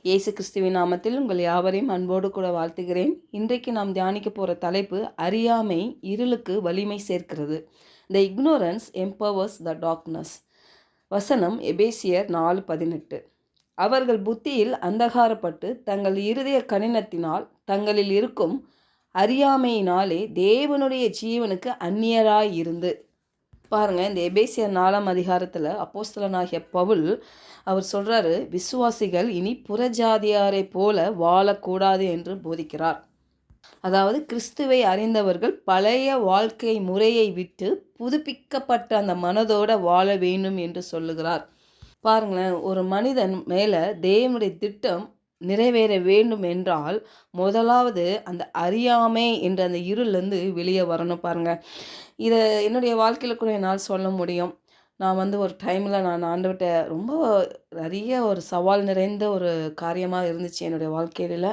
இயேசு கிறிஸ்துவின் நாமத்தில் உங்கள் யாவரையும் அன்போடு கூட வாழ்த்துகிறேன். இன்றைக்கு நாம் தியானிக்க போகிற தலைப்பு அறியாமை இருளுக்கு வலிமை சேர்க்கிறது. த இக்னோரன்ஸ் எம்பவர்ஸ் த டார்க்னஸ். வசனம் எபேசியர் 4:18. அவர்கள் புத்தியில் அந்தகாரப்பட்டு தங்கள் இருதய கடினத்தினால் தங்களில் இருக்கும் அறியாமையினாலே தேவனுடைய ஜீவனுக்கு அந்நியராயிருந்து. பாருங்கள், இந்த எபேசியர் 4ஆம் அதிகாரத்தில் அப்போஸ்தலனாகிய பவுல் அவர் சொல்கிறாரு, விசுவாசிகள் இனி புறஜாதியாரை போல வாழக்கூடாது என்று போதிக்கிறார். அதாவது கிறிஸ்துவை அறிந்தவர்கள் பழைய வாழ்க்கை முறையை விட்டு புதுப்பிக்கப்பட்ட அந்த மனதோடு வாழ வேண்டும் என்று சொல்லுகிறார். பாருங்களேன், ஒரு மனிதன் மேலே தேவனுடைய திட்டம் நிறைவேற வேண்டும் என்றால் முதலாவது அந்த அறியாமை என்ற அந்த இருளிலேருந்து வெளியே வரணும். பாருங்கள், இதை என்னுடைய வாழ்க்கையில் கூட என்னால் சொல்ல முடியும். நான் ஒரு டைமில் நான் ஆண்டவர்கிட்ட ரொம்ப நிறைய ஒரு சவால் நிறைந்த ஒரு காரியமாக இருந்துச்சு என்னுடைய வாழ்க்கையில்.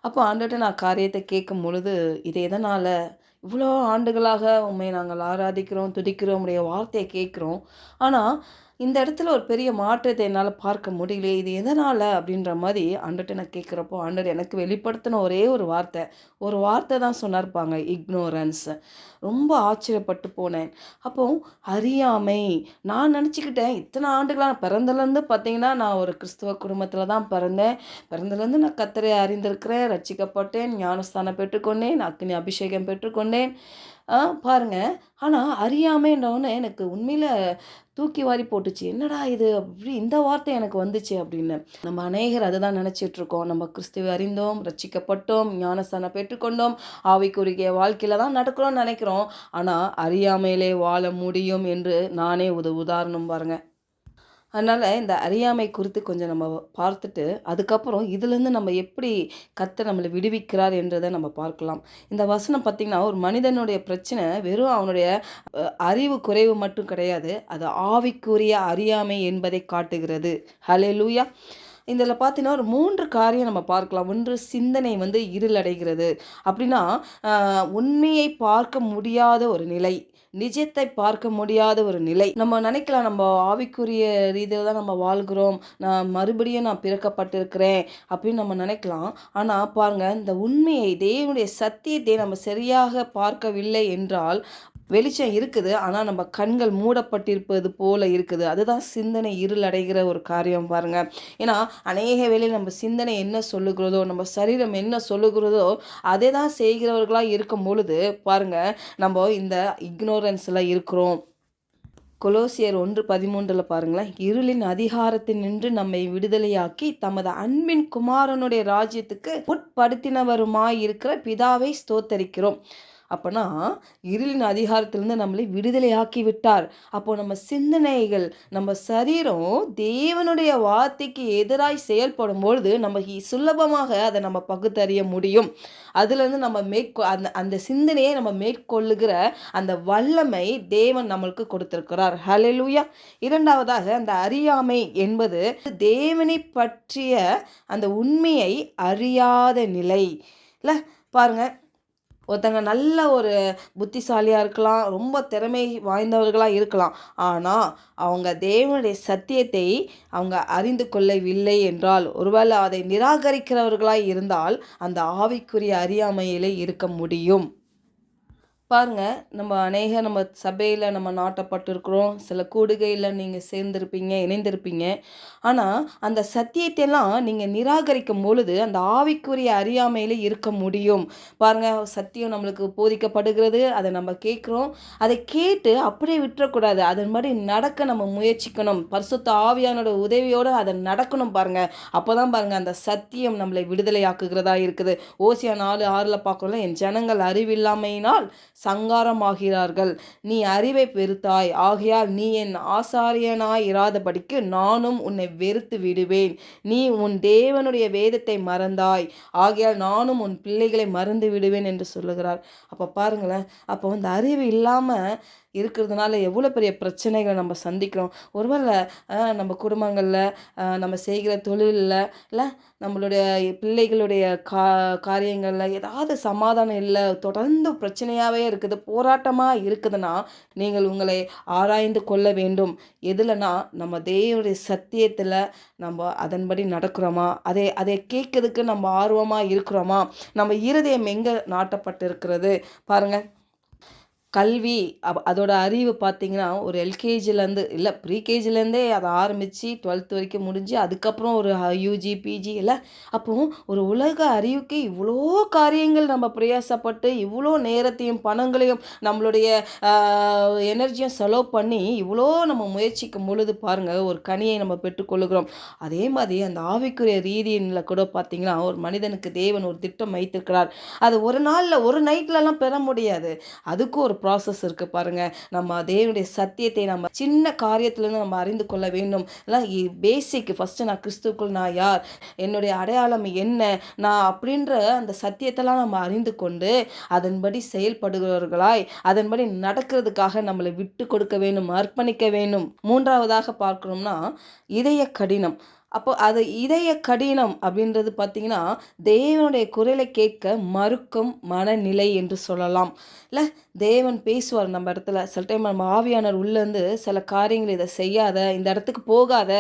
அப்போ ஆண்டவர்கிட்ட நான் காரியத்தை கேட்கும் பொழுது, இது எதனால் இவ்வளோ ஆண்டுகளாக உண்மை நாங்கள் ஆராதிக்கிறோம், துதிக்கிறோம், உடைய வார்த்தையை கேட்குறோம், ஆனால் இந்த இடத்துல ஒரு பெரிய மாற்றத்தை என்னால் பார்க்க முடியல, இது எதனால் அப்படின்ற மாதிரி ஆண்டவர்கிட்ட நான் கேட்குறப்போ ஆண்டவர் எனக்கு வெளிப்படுத்தின ஒரே ஒரு வார்த்தை தான் சொன்னார்ப்பாங்க, இக்னோரன்ஸ். ரொம்ப ஆச்சரியப்பட்டு போனேன். அப்போ அறியாமை, நான் நினச்சிக்கிட்டேன் இத்தனை ஆண்டுகளாக பிறந்தலேருந்து பார்த்தீங்கன்னா நான் ஒரு கிறிஸ்துவ குடும்பத்தில் தான் பிறந்தலேருந்து நான் கர்த்தரை அறிந்திருக்கிறேன், ரட்சிக்கப்பட்டேன், ஞானஸ்தானம் பெற்றுக்கொண்டேன், அக்னி அபிஷேகம் பெற்றுக்கொண்டேன். பாருங்கள், ஆனால் அறியாமைன்றவொன்னே எனக்கு உண்மையில் தூக்கி வாரி போட்டுச்சு. என்னடா இது அப்படி இந்த வார்த்தை எனக்கு வந்துச்சு அப்படின்னு. நம்ம அநேகர் அதை தான் நினச்சிட்ருக்கோம். நம்ம கிறிஸ்துவை அறிந்தோம், ரட்சிக்கப்பட்டோம், ஞானஸ்தானம் பெற்றுக்கொண்டோம், ஆவிக்குரிய வாழ்க்கையில் தான் நடக்கிறோம்னு நினைக்கிறோம். ஆனால் அறியாமையிலே வாழ முடியும் என்று நானே உதாரணம் பாருங்கள். அதனால் இந்த அறியாமை குறித்து கொஞ்சம் நம்ம பார்த்துட்டு அதுக்கப்புறம் இதுலேருந்து நம்ம எப்படி கர்த்தர் நம்மளை விடுவிக்கிறார் என்றதை நம்ம பார்க்கலாம். இந்த வசனம் பார்த்திங்கன்னா ஒரு மனிதனுடைய பிரச்சனை வெறும் அவனுடைய அறிவு குறைவு மட்டும் கிடையாது, அது ஆவிக்குரிய அறியாமை என்பதை காட்டுகிறது. ஹல்லேலூயா. இதில் பார்த்தீங்கன்னா ஒரு 3 காரியம் நம்ம பார்க்கலாம். ஒன்று, சிந்தனை இருளடைகிறது. அப்படின்னா உண்மையை பார்க்க முடியாத ஒரு நிலை, நிஜத்தை பார்க்க முடியாத ஒரு நிலை. நம்ம நினைக்கலாம் நம்ம ஆவிக்குரிய ரீதியில் தான் நம்ம வாழ்கிறோம், நான் மறுபடியும் பிறக்கப்பட்டிருக்கிறேன் அப்படின்னு நம்ம நினைக்கலாம். ஆனால் பாருங்கள், இந்த உண்மையை தேவனுடைய சத்தியத்தை நம்ம சரியாக பார்க்கவில்லை என்றால் வெளிச்சம் இருக்குது, ஆனால் நம்ம கண்கள் மூடப்பட்டிருப்பது போல இருக்குது. அதுதான் சிந்தனை இருளடைகிற ஒரு காரியம் பாருங்கள். ஏன்னா அநேக வேளையில் நம்ம சிந்தனை என்ன சொல்லுகிறதோ, நம்ம சரீரம் என்ன சொல்லுகிறதோ அதை தான் செய்கிறவர்களாக இருக்கும் பொழுது பாருங்கள், நம்ம இந்த இக்னோரன்ஸில் இருக்கிறோம். கொலோசியர் 1:13 பாருங்களேன், இருளின் அதிகாரத்தில் நின்று நம்மை விடுதலையாக்கி தமது அன்பின் குமாரனுடைய ராஜ்யத்துக்கு உட்படுத்தினவருமாய் இருக்கிற பிதாவை ஸ்தோத்தரிக்கிறோம். அப்போனா இருளின் அதிகாரத்திலிருந்து நம்மளை விடுதலையாக்கி விட்டார். அப்போ நம்ம சிந்தனைகள், நம்ம சரீரம் தேவனுடைய வார்த்தைக்கு எதிராய் செயல்படும் பொழுது நம்ம சுலபமாக அதை நம்ம பகுத்தறிய முடியும். அதுலேருந்து நம்ம அந்த சிந்தனையை நம்ம மேற்கொள்ளுகிற அந்த வல்லமை தேவன் நம்மளுக்கு கொடுத்திருக்கிறார். ஹல்லேலூயா. இரண்டாவதாக, அந்த அறியாமை என்பது தேவனை பற்றிய அந்த உண்மையை அறியாத நிலை இல்லை. பாருங்கள், ஒருத்தங்க நல்ல ஒரு புத்திசாலியாக இருக்கலாம், ரொம்ப திறமை வாய்ந்தவர்களாக இருக்கலாம், ஆனால் அவங்க தேவனுடைய சத்தியத்தை அவங்க அறிந்து கொள்ளவில்லை என்றால், ஒருவேளை அதை நிராகரிக்கிறவர்களாக இருந்தால் அந்த ஆவிக்குரிய அறியாமையிலே இருக்க முடியும். பாருங்கள், நம்ம சபையில் நம்ம நாட்டப்பட்டிருக்கிறோம், சில கூடுகையில் நீங்கள் சேர்ந்திருப்பீங்க, இணைந்திருப்பீங்க. ஆனால் அந்த சத்தியத்தையெல்லாம் நீங்கள் நிராகரிக்கும் பொழுது அந்த ஆவிக்குரிய அறியாமையில் இருக்க முடியும். பாருங்கள், சத்தியம் நம்மளுக்கு போதிக்கப்படுகிறது, அதை நம்ம கேட்குறோம், அதை கேட்டு அப்படியே விட்டுறக்கூடாது, அதன்படி நடக்க நம்ம முயற்சிக்கணும். பரிசுத்த ஆவியானோட உதவியோடு அதை நடக்கணும். பாருங்கள், அப்போ தான் பாருங்கள் அந்த சத்தியம் நம்மளை விடுதலையாக்குகிறதா இருக்குது. ஓசியா 4:6 பார்க்கணும், என் ஜனங்கள் அறிவில்லாமையினால் சங்காரமாகிறார்கள், நீ அறிவை வெறுத்தாய், ஆகையால் நீ என் ஆசாரியனாய் இராதபடிக்கு நானும் உன்னை வெறுத்து விடுவேன். நீ உன் தேவனுடைய வேதத்தை மறந்தாய், ஆகையால் நானும் உன் பிள்ளைகளை மறந்து விடுவேன் என்று சொல்லுகிறார். அப்போ பாருங்களேன், அப்போ அறிவு இல்லாமல் இருக்கிறதுனால எவ்வளோ பெரிய பிரச்சனைகளை நம்ம சந்திக்கிறோம். ஒருவேளை நம்ம குடும்பங்களில், நம்ம செய்கிற தொழிலில், இல்லை நம்மளுடைய பிள்ளைகளுடைய காரியங்களில் ஏதாவது சமாதானம் இல்லை, தொடர்ந்து பிரச்சனையாகவே இருக்குது, போராட்டமாக இருக்குதுன்னா, நீங்கள் உங்களை ஆராய்ந்து கொள்ள வேண்டும். எதுலனா நம்ம தேவனுடைய சத்தியத்தில் நம்ம அதன்படி நடக்கிறோமா, அதை கேட்கறதுக்கு நம்ம ஆர்வமாக இருக்கிறோமா, நம்ம இருதயம் எங்கே நாட்டப்பட்டு இருக்கிறது பாருங்கள். கல்வி அதோட அறிவு பார்த்திங்கன்னா ஒரு எல்கேஜிலேருந்து இல்லை ப்ரீகேஜிலேருந்தே அதை ஆரம்பித்து 12th வரைக்கும் முடிஞ்சு அதுக்கப்புறம் ஒரு யூஜி பிஜி இல்லை. அப்போது ஒரு உலக அறிவுக்கு இவ்வளோ காரியங்கள் நம்ம பிரயாசப்பட்டு இவ்வளோ நேரத்தையும் பணங்களையும் நம்மளுடைய எனர்ஜியும் செலவு பண்ணி இவ்வளோ நம்ம முயற்சிக்கும் பொழுது பாருங்கள் ஒரு கனியை நம்ம பெற்றுக்கொள்ளுகிறோம். அதே மாதிரி அந்த ஆவிக்குரிய ரீதியில் கூட பார்த்திங்கன்னா ஒரு மனிதனுக்கு தேவன் ஒரு திட்டம் வைத்திருக்கிறார். அது ஒரு நாளில் ஒரு நைட்லலாம் பெற முடியாது. அதுக்கும் ஒரு ப்ராசஸ் இருக்குது பாருங்கள். நம்ம தேவனுடைய சத்தியத்தை நம்ம சின்ன காரியத்திலேருந்து நம்ம அறிந்து கொள்ள வேண்டும். இல்லை பேசிக் ஃபஸ்ட்டு நான் கிறிஸ்துக்குள் நான் யார், என்னுடைய அடையாளம் என்ன, நான் அப்படின்ற அந்த சத்தியத்தெல்லாம் நம்ம அறிந்து கொண்டு அதன்படி செயல்படுகிறவர்களாய் அதன்படி நடக்கிறதுக்காக நம்மளை விட்டு கொடுக்க வேண்டும், அர்ப்பணிக்க வேண்டும். மூன்றாவதாக பார்க்கணும்னா இதய கடினம். அப்போ அது இதய கடினம் அப்படின்றது பார்த்திங்கன்னா தேவனுடைய குரலை கேட்க மறுக்கும் மனநிலை என்று சொல்லலாம். இல்லை தேவன் பேசுவார் நம்ம இடத்துல. சில டைம் நம்ம ஆவியானவர் உள்ளேருந்து சில காரியங்கள் இதை செய்யாத, இந்த இடத்துக்கு போகாத,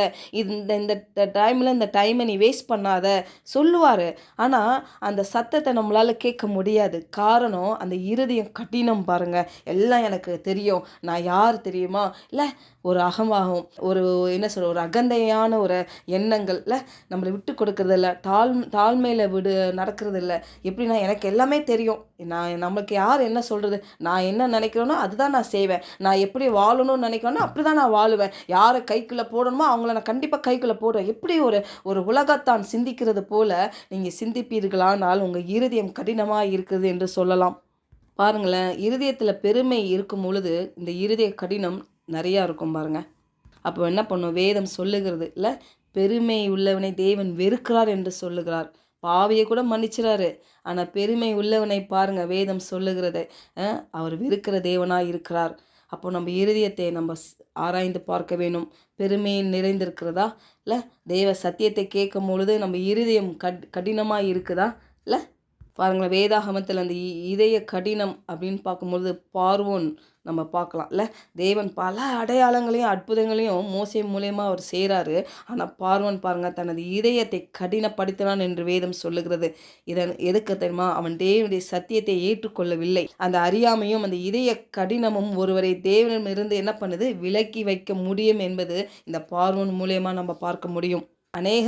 இந்த இந்த டைமில் இந்த டைமை நீ வேஸ்ட் பண்ணாத சொல்லுவார். ஆனால் அந்த சத்தத்தை நம்மளால் கேட்க முடியாது. காரணம் அந்த இருதயம் கடினம் பாருங்கள். எல்லாம் எனக்கு தெரியும், நான் யார் தெரியுமா, இல்லை ஒரு அகமாகும், ஒரு என்ன சொல்ற ஒரு அகந்தையான ஒரு எண்ணங்கள்ல நம்மளை விட்டு கொடுக்கறதில்ல, தாழ்மையில் நடக்கிறதில்ல. எப்படின்னா எனக்கு எல்லாமே தெரியும், நம்மளுக்கு யார் என்ன சொல்கிறது, நான் என்ன நினைக்கிறேனோ அதுதான் நான் செய்வேன், நான் எப்படி வாழணும்னு நினைக்கிறேனோ அப்படி தான் நான் வாழுவேன், யாரை கைக்குள்ளே போடணுமோ அவங்கள நான் கண்டிப்பாக கைக்குள்ளே போடுவேன். எப்படி ஒரு உலகத்தான் சிந்திக்கிறது போல நீங்கள் சிந்திப்பீர்களானால் உங்கள் இருதயம் கடினமாக இருக்குது என்று சொல்லலாம். பாருங்களேன், இருதயத்தில் பெருமை இருக்கும் பொழுது இந்த இருதய கடினம் நிறையா இருக்கும் பாருங்கள். அப்போ என்ன பண்ணும், வேதம் சொல்லுகிறது இல்லை, பெருமை உள்ளவனை தேவன் வெறுக்கிறார் என்று சொல்லுகிறார். பாவியை கூட மன்னிச்சிறாரு, ஆனால் பெருமை உள்ளவனை பாருங்க வேதம் சொல்லுகிறது அவர் வெறுக்கிற தேவனாக இருக்கிறார். அப்போ நம்ம இருதயத்தை நம்ம ஆராய்ந்து பார்க்க வேணும். பெருமையில் நிறைந்திருக்கிறதா, இல்லை தேவ சத்தியத்தை கேட்கும் பொழுது நம்ம இருதயம் கடினமாக இருக்குதா இல்லை. பாருங்களேன், வேதாகமத்தில் அந்த இதய கடினம் அப்படின்னு பார்க்கும்பொழுது பார்வோன் நம்ம பார்க்கலாம் இல்லை. தேவன் பல அடையாளங்களையும் அற்புதங்களையும் மோசே மூலயமா அவர் செய்கிறாரு. ஆனால் பார்வோன் பாருங்கள் தனது இதயத்தை கடினப்படுத்தினான் என்று வேதம் சொல்லுகிறது. இதன் எதுக்கு தெரியுமா, அவன் தேவனுடைய சத்தியத்தை ஏற்றுக்கொள்ளவில்லை. அந்த அறியாமையும் அந்த இதய கடினமும் ஒருவரை தேவனிடமிருந்து என்ன பண்ணுது, விலக்கி வைக்க முடியும் என்பது இந்த பார்வோன் மூலயமா நம்ம பார்க்க முடியும்.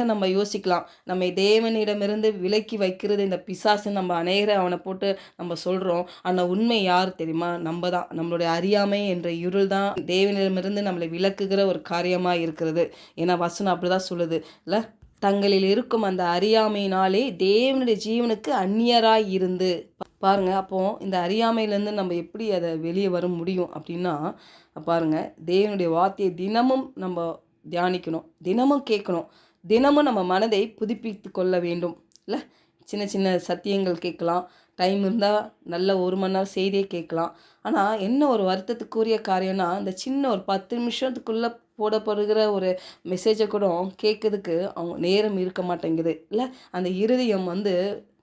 நம்ம யோசிக்கலாம், நம்ம தேவனிடமிருந்து விலக்கி வைக்கிறது இந்த பிசாசுன்னு நம்ம அநேகரை அவனை போட்டு நம்ம சொல்கிறோம். ஆனால் உண்மை யார் தெரியுமா, நம்ம தான். நம்மளுடைய அறியாமை என்ற இருள் தான் தேவனிடமிருந்து நம்மளை விலக்குகிற ஒரு காரியமாக இருக்கிறது. ஏன்னா வசனம் அப்படி தான் சொல்லுது இல்லை, தங்களில் இருக்கும் அந்த அறியாமையினாலே தேவனுடைய ஜீவனுக்கு அந்நியராய் இருந்து பாருங்கள். அப்போது இந்த அறியாமையிலேருந்து நம்ம எப்படி அதை வெளியே வர முடியும் அப்படின்னா பாருங்கள், தேவனுடைய வார்த்தையை தினமும் நம்ம தியானிக்கணும், தினமும் கேட்கணும், தினமும் நம்ம மனதை புதுப்பித்து கொள்ள வேண்டும் இல்லை. சின்ன சின்ன சத்தியங்கள் கேட்கலாம், டைம் இருந்தால் நல்ல 1 மணி நேரம் செய்தியே கேட்கலாம். ஆனால் என்ன ஒரு வருத்தத்துக்குரிய காரியம்னா, இந்த சின்ன ஒரு 10 நிமிஷத்துக்குள்ளே போடப்படுகிற ஒரு மெசேஜை கூட கேட்கறதுக்கு அவங்க நேரம் இருக்க மாட்டேங்குது இல்லை. அந்த இருதயம்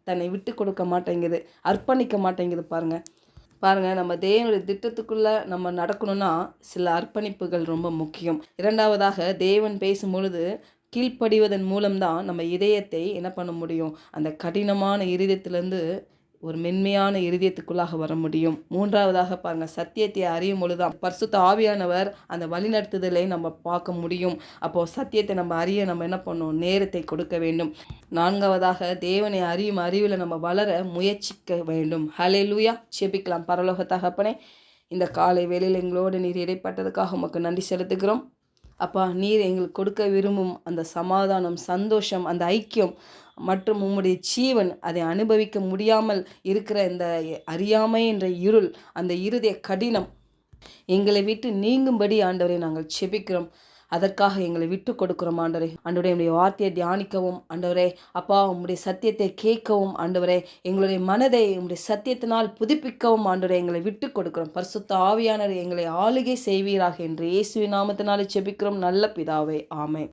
தன்னை விட்டு கொடுக்க மாட்டேங்குது, அர்ப்பணிக்க மாட்டேங்குது பாருங்கள். நம்ம தேவனுடைய திட்டத்துக்குள்ளே நம்ம நடக்கணும்னா சில அர்ப்பணிப்புகள் ரொம்ப முக்கியம். இரண்டாவதாக தேவன் பேசும் பொழுது கீழ்ப்படிவதன் மூலம்தான் நம்ம இதயத்தை என்ன பண்ண முடியும், அந்த கடினமான இருதயத்திலேருந்து ஒரு மென்மையான இருதயத்துக்குள்ளாக வர முடியும். மூன்றாவதாக பாருங்கள், சத்தியத்தை அறியும் பொழுதுதான் பரிசுத்த ஆவியானவர் அந்த வழிநடத்துதலை நம்ம பார்க்க முடியும். அப்போது சத்தியத்தை நம்ம அறிய நம்ம என்ன பண்ணணும், நேரத்தை கொடுக்க வேண்டும். நான்காவதாக தேவனை அறியும் அறிவில் நம்ம வளர முயற்சிக்க வேண்டும். ஹல்லேலூயா. ஜெபிக்கலாம். பரலோக தகப்பனே, இந்த காலை வேளையில் எங்களோடு நீர் இடைப்பட்டதுக்காக உமக்கு நன்றி செலுத்துகிறோம். அப்பா, நீர் எங்களுக்கு கொடுக்க விரும்பும் அந்த சமாதானம், சந்தோஷம், அந்த ஐக்கியம் மற்றும் உம்முடைய ஜீவன் அதை அனுபவிக்க முடியாமல் இருக்கிற இந்த அறியாமை என்ற இருள், அந்த இருதய கடினம் எங்களை விட்டு நீங்கும்படி ஆண்டவரை நாங்கள் செபிக்கிறோம். அதற்காக எங்களை விட்டு கொடுக்கிறோம் ஆண்டவரே. ஆண்டவரே, உம்முடைய வார்த்தையை தியானிக்கவும் ஆண்டவரே, அப்பா உம்முடைய சத்தியத்தை கேட்கவும் ஆண்டவரே, எங்களுடைய மனதை உம்முடைய சத்தியத்தினால் புதுப்பிக்கவும் ஆண்டவரே எங்களை விட்டு கொடுக்கிறோம். பரிசுத்த ஆவியானவர் எங்களை ஆளுகை செய்வீராக என்று இயேசுவின் நாமத்தினாலே ஜெபிக்கிறோம் நல்ல பிதாவே, ஆமென்.